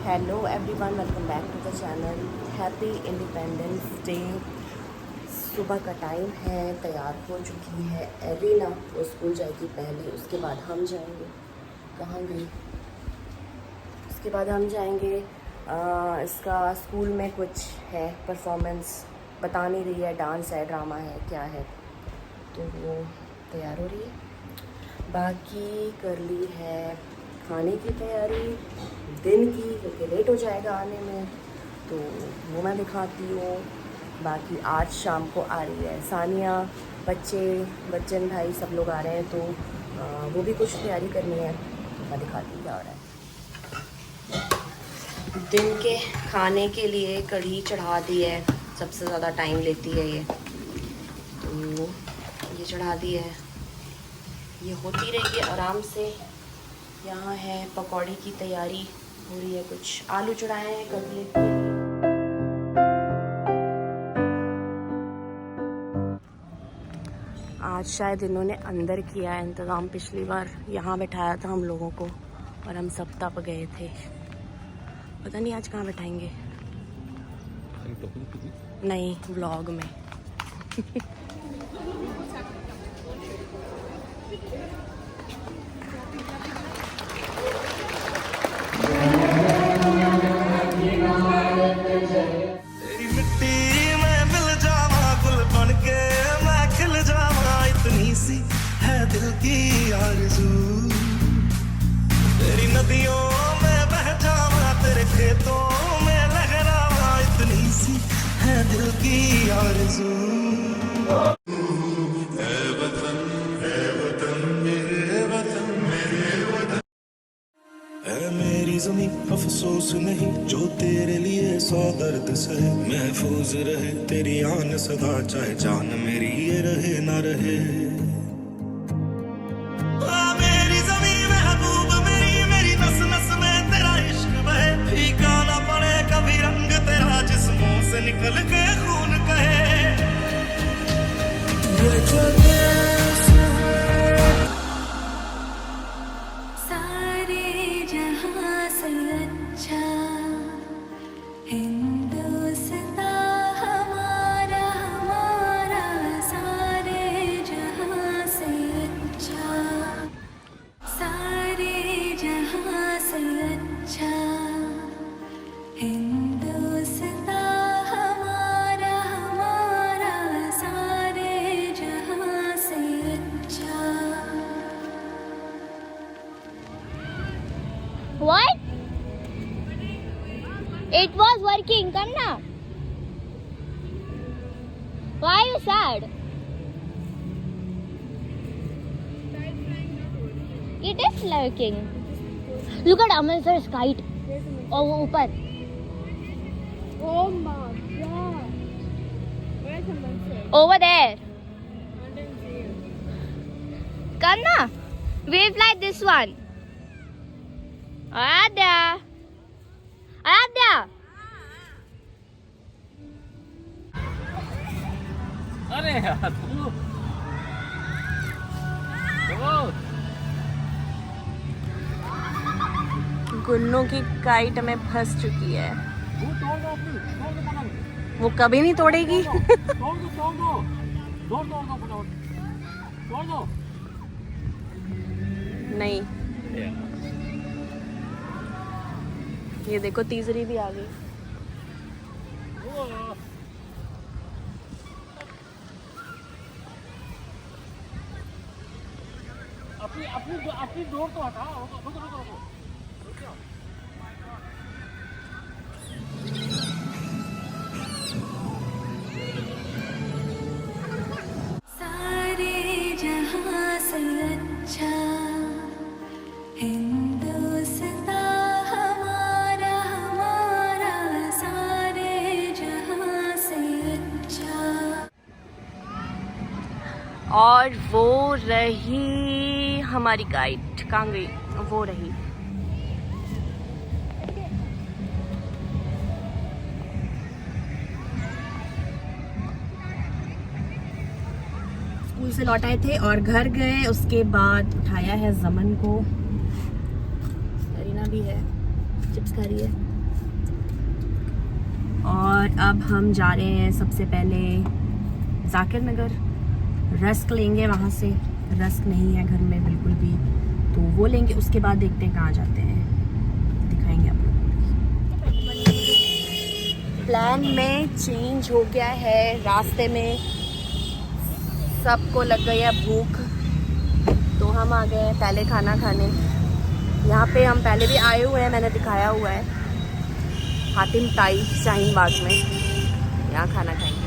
Hello everyone, welcome back to the channel. Happy Independence Day. सुबह का time है, तैयार हो चुकी है एलिना, वो स्कूल जाएगी पहले, उसके बाद हम जाएंगे। कहाँ गई? उसके बाद हम जाएंगे। इसका स्कूल में कुछ है परफॉर्मेंस, बता नहीं रही है, डांस है, ड्रामा है, क्या है, तो वो तैयार हो रही है। बाकी कर ली है खाने की तैयारी दिन की, क्योंकि लेट हो जाएगा आने में, तो वो मैं दिखाती हूँ। बाकी आज शाम को आ रही है सानिया, बच्चन भाई सब लोग आ रहे हैं, तो वो भी कुछ तैयारी करनी है, तो मैं दिखाती हूँ क्या हो रहा है। दिन के खाने के लिए कढ़ी चढ़ा दी है, सबसे ज़्यादा टाइम लेती है ये, तो ये चढ़ा दी है, ये होती रहेगी आराम से। यहाँ है पकौड़े की तैयारी हो रही है, कुछ आलू चढ़ाए हैं कटलेट के लिए। आज शायद इन्होंने अंदर किया है इंतज़ाम, पिछली बार यहाँ बैठाया था हम लोगों को और हम सब तब गए थे। पता नहीं आज कहाँ बैठाएंगे। नहीं, व्लॉग में। तेरी मिट्टी में मिल जावा, गुल बन के मैं खिल जावा, इतनी सी है दिल की आरज़ू। तेरी नदियों में बह जावा, तेरे खेतों में लहरावा, इतनी सी है दिल की आरज़ू। मेरी ज़मीं अफसोस नहीं, जो तेरे लिए 100 दर्द सहे, महफूज रहे तेरी आन सदा, चाहे जान मेरी ये रहे ना रहे। मेरी ज़मीं महबूब मेरी, मेरी नस नस में तेरा इश्क बहे, फीका ना पड़े कभी रंग तेरा, जिस्मों से निकल के खून कहे। What? It was working, Kanna. Why are you sad? It is working. Look at Aman's kite. Oh, ऊपर. Oh my god. Where's the monster? Over there. I didn't see it. Kanna, wave like this one. Aradhya. Aradhya. अरे यार तू गुन्नू की kite में फंस चुकी है, वो कभी नहीं तोड़ेगी। नहीं, ये देखो तीसरी भी आ गई। अपनी डोर तो हटा, रुको। सारे जहां से अच्छा हिंदुस्तां हमारा, हमारा सारे जहां से अच्छा। और वो रही हमारी गाइड, कहाँ गई? वो रही। स्कूल से लौट आए थे और घर गए, उसके बाद उठाया है जमन को, करीना भी है, चिप्स खा रही है। और अब हम जा रहे हैं सबसे पहले जाकिर नगर, रस्क लेंगे वहाँ से। रस्क नहीं है घर में बिल्कुल भी, तो वो लेंगे। उसके बाद देखते हैं कहाँ जाते हैं, दिखाएंगे आप लोगों को। प्लान में चेंज हो गया है, रास्ते में सबको लग गई है भूख, तो हम आ गए हैं पहले खाना खाने। यहाँ पे हम पहले भी आए हुए हैं, मैंने दिखाया हुआ है, हातिम ताई शाहीन बाग में। यहाँ खाना खाएंगे।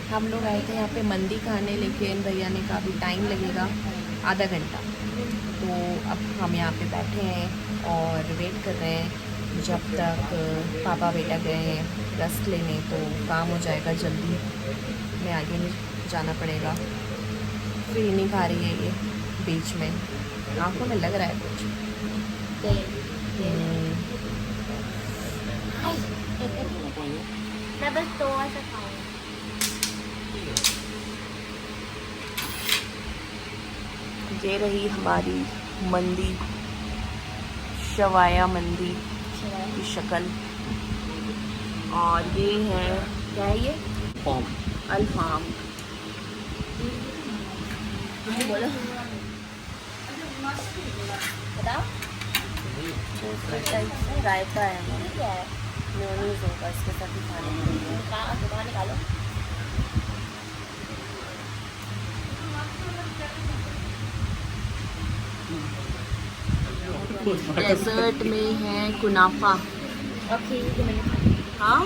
हम लोग आए थे यहाँ पे मंदी खाने, लेकिन भैया ने कहा भी टाइम लगेगा आधा घंटा, तो अब हम यहाँ पे बैठे हैं और वेट कर रहे हैं जब तक पापा बेटा गए हैं रस्क लेने, तो काम हो जाएगा जल्दी, मैं आगे नहीं जाना पड़ेगा। फिर नहीं खा रही है ये बीच में, आंखों में लग रहा है कुछ। मैं बस तो ऐसा खाऊंगी। ये रही हमारी मंदी, शवाया मंदी की शक्ल। और ये है, क्या है ये? अल्फाम। बोलो बताओ। रायता है, मेयोनीज होगा इसके साथ ही खाने के लिए। बाहर निकालो। डेजर्ट में है कुनाफा। और खीर भी मैंने खा ली। हाँ,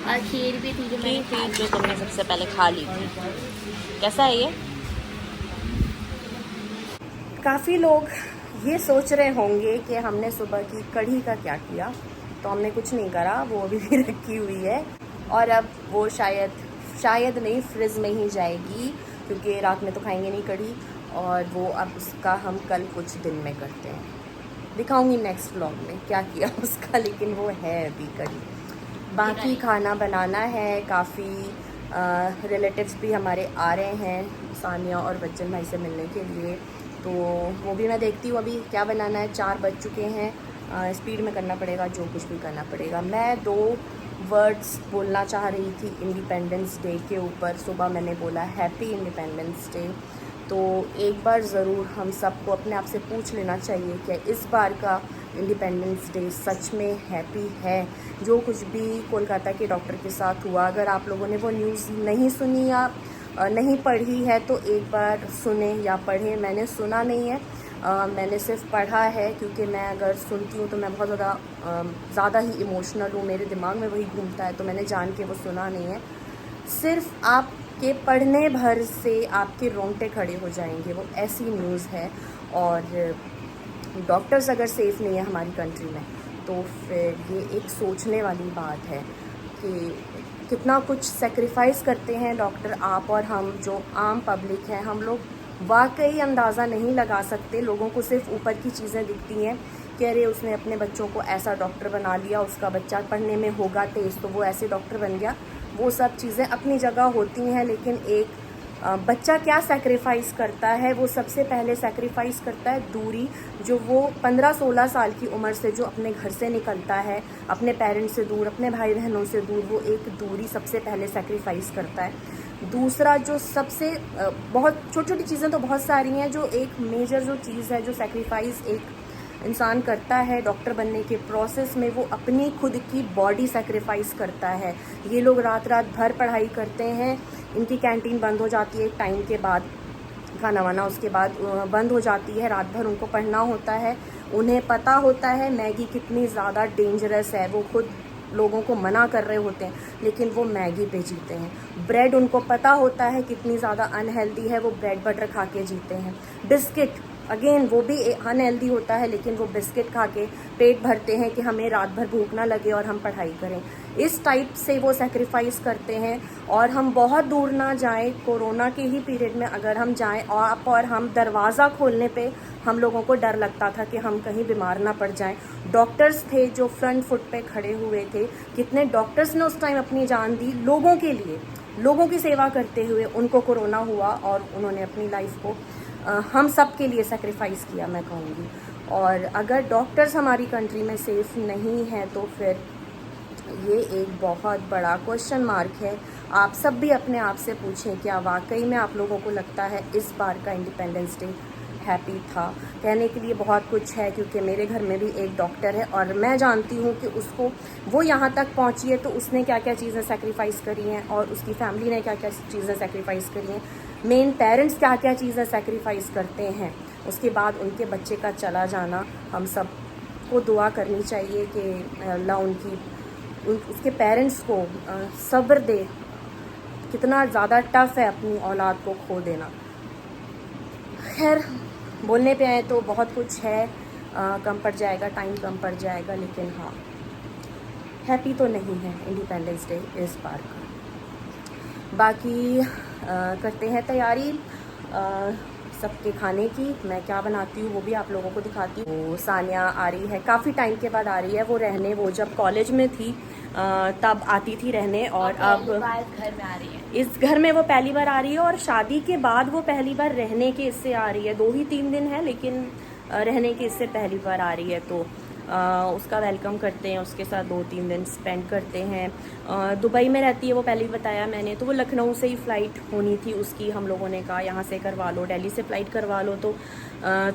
और खीर भी थी जो मैंने खा ली। जो तुमने सबसे पहले खा ली थी। कैसा है ये? काफ़ी लोग ये सोच रहे होंगे कि हमने सुबह की कढ़ी का क्या किया, तो हमने कुछ नहीं करा, वो अभी भी रखी हुई है। और अब वो शायद नहीं, फ्रिज में ही जाएगी, क्योंकि रात में तो खाएंगे नहीं कढ़ी। और वो अब उसका हम कल कुछ दिन में करते हैं, दिखाऊंगी नेक्स्ट व्लॉग में क्या किया उसका, लेकिन वो है अभी कढ़ी। बाकी खाना बनाना है, काफ़ी रिलेटिव्स भी हमारे आ रहे हैं सानिया और बच्चन भाई से मिलने के लिए, तो वो भी मैं देखती हूँ अभी क्या बनाना है। 4 बज चुके हैं, स्पीड में करना पड़ेगा जो कुछ भी करना पड़ेगा। मैं 2 वर्ड्स बोलना चाह रही थी इंडिपेंडेंस डे के ऊपर। सुबह मैंने बोला हैप्पी इंडिपेंडेंस डे, तो एक बार ज़रूर हम सबको अपने आप से पूछ लेना चाहिए कि इस बार का इंडिपेंडेंस डे सच में हैप्पी है। जो कुछ भी कोलकाता के डॉक्टर के साथ हुआ, अगर आप लोगों ने वो न्यूज़ नहीं सुनी या नहीं पढ़ी है तो एक बार सुने या पढ़ें। मैंने सुना नहीं है, मैंने सिर्फ पढ़ा है, क्योंकि मैं अगर सुनती हूँ तो मैं बहुत ज़्यादा ही इमोशनल हूँ, मेरे दिमाग में वही घूमता है, तो मैंने जान के वो सुना नहीं है। सिर्फ आपके पढ़ने भर से आपके रोंगटे खड़े हो जाएंगे, वो ऐसी न्यूज़ है। और डॉक्टर्स अगर सेफ़ नहीं है हमारी कंट्री में, तो फिर ये एक सोचने वाली बात है कि कितना कुछ सेक्रीफाइस करते हैं डॉक्टर, आप और हम जो आम पब्लिक हैं, हम लोग वाकई अंदाज़ा नहीं लगा सकते। लोगों को सिर्फ ऊपर की चीज़ें दिखती हैं कि अरे उसने अपने बच्चों को ऐसा डॉक्टर बना लिया, उसका बच्चा पढ़ने में होगा तेज़ तो वो ऐसे डॉक्टर बन गया। वो सब चीज़ें अपनी जगह होती हैं, लेकिन एक बच्चा क्या सेक्रीफाइस करता है, वो सबसे पहले सेक्रीफाइस करता है दूरी। जो वो 15-16 साल की उम्र से जो अपने घर से निकलता है, अपने पेरेंट्स से दूर, अपने भाई बहनों से दूर, वो एक दूरी सबसे पहले सेक्रीफाइस करता है। दूसरा जो सबसे बहुत छोटी छोटी चीज़ें तो बहुत सारी हैं, जो एक मेजर जो चीज़ है जो सेक्रीफाइस एक इंसान करता है डॉक्टर बनने के प्रोसेस में, वो अपनी खुद की बॉडी सेक्रीफाइस करता है। ये लोग रात रात भर पढ़ाई करते हैं, इनकी कैंटीन बंद हो जाती है एक टाइम के बाद, खाना वाना उसके बाद बंद हो जाती है, रात भर उनको पढ़ना होता है। उन्हें पता होता है मैगी कितनी ज़्यादा डेंजरस है, वो खुद लोगों को मना कर रहे होते हैं, लेकिन वो मैगी पे जीते हैं। ब्रेड उनको पता होता है कितनी ज़्यादा अनहेल्दी है, वो ब्रेड बटर खा के जीते हैं। बिस्किट अगेन वो भी अनहेल्दी होता है, लेकिन वो बिस्किट खा के पेट भरते हैं कि हमें रात भर भूख ना लगे और हम पढ़ाई करें। इस टाइप से वो सेक्रीफाइस करते हैं। और हम बहुत दूर ना जाएं, कोरोना के ही पीरियड में अगर हम जाएं और हम दरवाज़ा खोलने पे हम लोगों को डर लगता था कि हम कहीं बीमार ना पड़ जाएं। डॉक्टर्स थे जो फ्रंट फुट पे खड़े हुए थे, कितने डॉक्टर्स ने उस टाइम अपनी जान दी लोगों के लिए। लोगों की सेवा करते हुए उनको कोरोना हुआ और उन्होंने अपनी लाइफ को हम सब के लिए सेक्रीफाइस किया, मैं कहूँगी। और अगर डॉक्टर्स हमारी कंट्री में सेफ़ नहीं हैं तो फिर ये एक बहुत बड़ा क्वेश्चन मार्क है। आप सब भी अपने आप से पूछें, क्या वाकई में आप लोगों को लगता है इस बार का इंडिपेंडेंस डे हैप्पी था? कहने के लिए बहुत कुछ है, क्योंकि मेरे घर में भी एक डॉक्टर है और मैं जानती हूँ कि उसको वो यहाँ तक पहुँची है तो उसने क्या क्या चीज़ें सेक्रीफाइस करी हैं और उसकी फैमिली ने क्या क्या चीज़ें सेक्रीफाइस करी हैं। मेन पेरेंट्स क्या क्या चीज़ें सेक्रीफाइस करते हैं, उसके बाद उनके बच्चे का चला जाना। हम सब को दुआ करनी चाहिए कि अल्लाह उसके पेरेंट्स को सब्र दे। कितना ज़्यादा टफ़ है अपनी औलाद को खो देना। खैर, बोलने पे आए तो बहुत कुछ है, कम पड़ जाएगा, टाइम कम पड़ जाएगा, लेकिन हाँ, हैप्पी तो नहीं है इंडिपेंडेंस डे इस बार का। बाकी करते हैं तैयारी सबके खाने की। मैं क्या बनाती हूँ वो भी आप लोगों को दिखाती हूँ। सानिया आ रही है, काफ़ी टाइम के बाद आ रही है वो रहने। वो जब कॉलेज में थी तब आती थी रहने, और अब घर में आ रही है। इस घर में वो पहली बार आ रही है और शादी के बाद वो पहली बार रहने के इससे आ रही है। 2 ही 3 दिन है, लेकिन रहने के इससे पहली बार आ रही है। तो उसका वेलकम करते हैं, उसके साथ 2-3 दिन स्पेंड करते हैं। दुबई में रहती है वो, पहले भी बताया मैंने। तो वो लखनऊ से ही फ़्लाइट होनी थी उसकी, हम लोगों ने कहा यहाँ से करवा लो, दिल्ली से फ़्लाइट करवा लो तो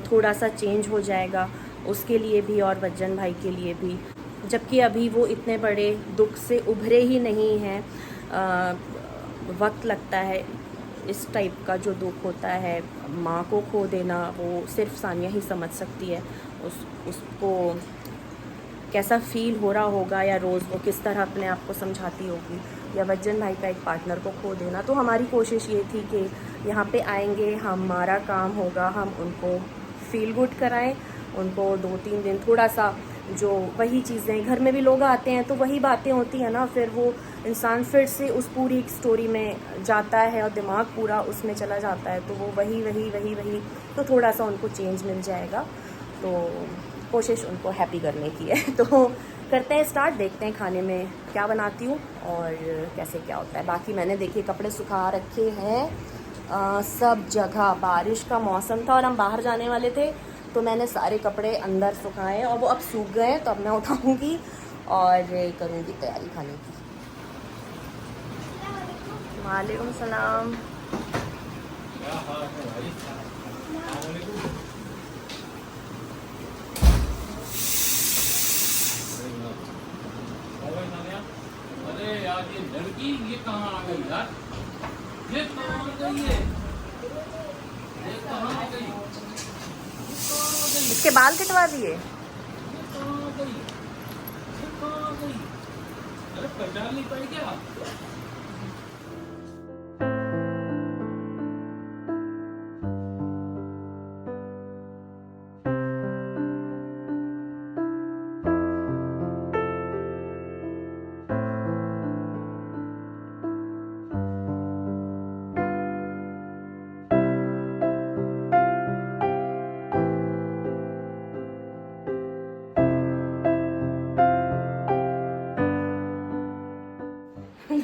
थोड़ा सा चेंज हो जाएगा उसके लिए भी और वज्जन भाई के लिए भी। जबकि अभी वो इतने बड़े दुख से उभरे ही नहीं हैं। वक्त लगता है। इस टाइप का जो दुख होता है, माँ को खो देना, वो सिर्फ सानिया ही समझ सकती है। उसको कैसा फ़ील हो रहा होगा, या रोज़ वो किस तरह अपने आप को समझाती होगी, या वज्जन भाई का एक पार्टनर को खो देना। तो हमारी कोशिश ये थी कि यहाँ पे आएंगे, हमारा काम होगा हम उनको फ़ील गुड कराएं, उनको 2-3 दिन थोड़ा सा जो वही चीज़ें, घर में भी लोग आते हैं तो वही बातें होती हैं ना, फिर वो इंसान फिर से उस पूरी स्टोरी में जाता है और दिमाग पूरा उसमें चला जाता है। तो वो वही तो थोड़ा सा उनको चेंज मिल जाएगा। तो कोशिश उनको हैप्पी करने की है। तो करते हैं स्टार्ट, देखते हैं खाने में क्या बनाती हूँ और कैसे क्या होता है। बाकी मैंने देखिए कपड़े सुखा रखे हैं सब जगह। बारिश का मौसम था और हम बाहर जाने वाले थे, तो मैंने सारे कपड़े अंदर सुखाए और वो अब सूख गए। तो अब मैं उठाऊँगी और करूँगी तैयारी खाने की। वालेकुम सलाम। अरे यार, ये लड़की ये कहाँ आ गई यार? ये कहाँ आ गई है? ये कहाँ आ गई? इसके बाल कटवा दिए। अरे पहचान नहीं पाई क्या?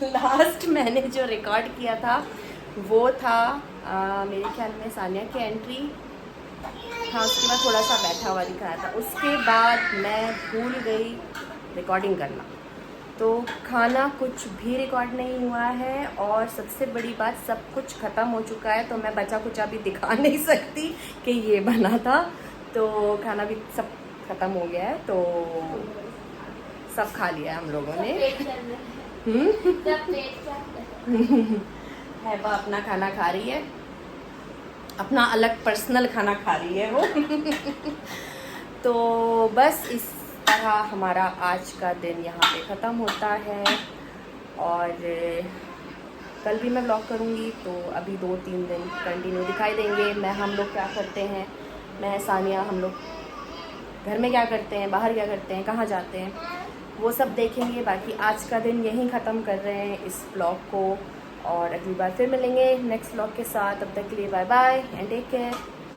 लास्ट मैंने जो रिकॉर्ड किया था वो था मेरे ख्याल में सानिया की एंट्री। हाँ, उसके बाद थोड़ा सा बैठा हुआ दिखाया था। उसके बाद मैं भूल गई रिकॉर्डिंग करना, तो खाना कुछ भी रिकॉर्ड नहीं हुआ है। और सबसे बड़ी बात, सब कुछ ख़त्म हो चुका है, तो मैं बचा कुछ अभी दिखा नहीं सकती कि ये बना था। तो खाना भी सब ख़त्म हो गया है, तो सब खा लिया है हम लोगों ने। है वो अपना खाना खा रही है, अपना अलग पर्सनल खाना खा रही है वो। तो बस इस तरह हमारा आज का दिन यहाँ पे ख़त्म होता है। और कल भी मैं व्लॉग करूँगी, तो अभी 2-3 दिन कंटिन्यू दिखाई देंगे। हम लोग क्या करते हैं, मैं सानिया, हम लोग घर में क्या करते हैं, बाहर क्या करते हैं, कहाँ जाते हैं, वो सब देखेंगे। बाकी आज का दिन यहीं ख़त्म कर रहे हैं इस व्लॉग को, और अगली बार फिर मिलेंगे नेक्स्ट व्लॉग के साथ। तब तक के लिए bye bye and take care.